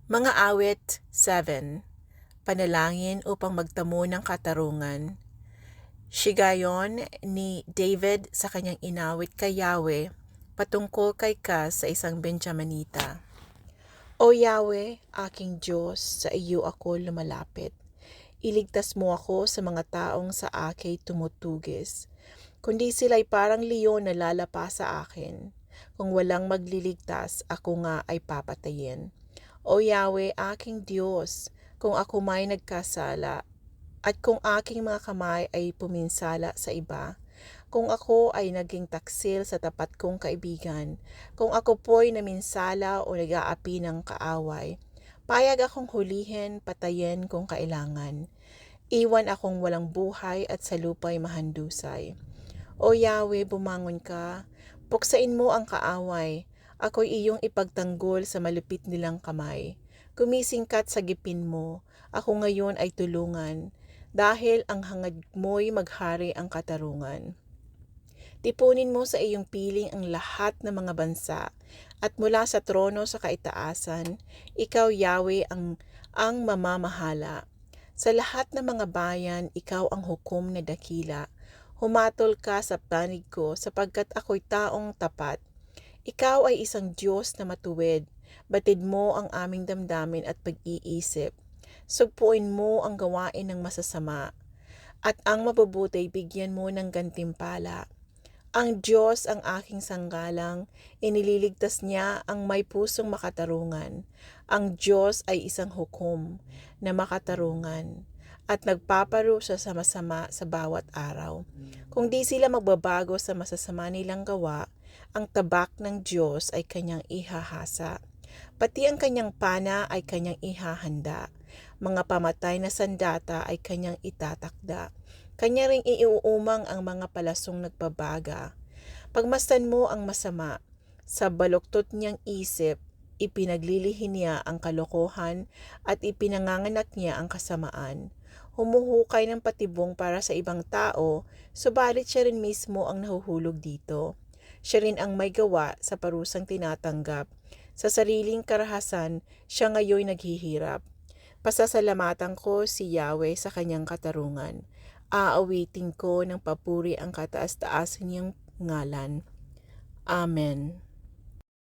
Mga awit 7. Panalangin upang magtamo ng katarungan. Sigayon ni David sa kanyang inawit kay Yahweh patungkol kay Kas sa isang Benjaminita. O Yahweh, aking Diyos, sa iyo ako lumalapit. Iligtas mo ako sa mga taong sa akin tumutugis. Kundi sila'y parang leon na lalapas sa akin. Kung walang magliligtas, ako nga ay papatayin. O Yahweh, aking Diyos, kung ako may nagkasala, at kung aking mga kamay ay puminsala sa iba, kung ako ay naging taksil sa tapat kong kaibigan, kung ako po'y naminsala o nag-aapi ng kaaway, payag akong hulihin, patayin kung kailangan. Iwan akong walang buhay at sa lupa'y mahandusay. O Yahweh, bumangon ka, puksain mo ang kaaway, ako'y iyong ipagtanggol sa malupit nilang kamay. Gumising ka't sagipin mo, ako ngayon ay tulungan, dahil ang hangad mo'y maghari ang katarungan. Tipunin mo sa iyong piling ang lahat ng mga bansa, at mula sa trono sa kaitaasan, ikaw Yahweh ang mamamahala. Sa lahat ng mga bayan, ikaw ang hukom na dakila. Humatol ka sa panig ko sapagkat ako'y taong tapat. Ikaw ay isang Diyos na matuwid. Batid mo ang aming damdamin at pag-iisip. Sugpuin mo ang gawain ng masasama. At ang mabubuti bigyan mo ng gantimpala. Ang Diyos ang aking sanggalang, inililigtas niya ang may pusong makatarungan. Ang Diyos ay isang hukom na makatarungan at nagpaparusa sa masama sa bawat araw. Kung di sila magbabago sa masasama nilang gawa, ang tabak ng Diyos ay kanyang ihahasa. Pati ang kanyang pana ay kanyang ihahanda. Mga pamatay na sandata ay kanyang itatakda. Kanya ring iuumang ang mga palasong nagbabaga. Pagmasdan mo ang masama, sa baluktot niyang isip, ipinaglilihi niya ang kalokohan at ipinanganganak niya ang kasamaan. Humuhukay ng patibong para sa ibang tao, subalit siya rin mismo ang nahuhulog dito. Siya rin ang may gawa sa parusang tinatanggap. Sa sariling karahasan, siya ngayon naghihirap. Pasasalamatan ko si Yahweh sa kanyang katarungan. Aawitin ko ng papuri ang kataas-taasan niyang ngalan. Amen.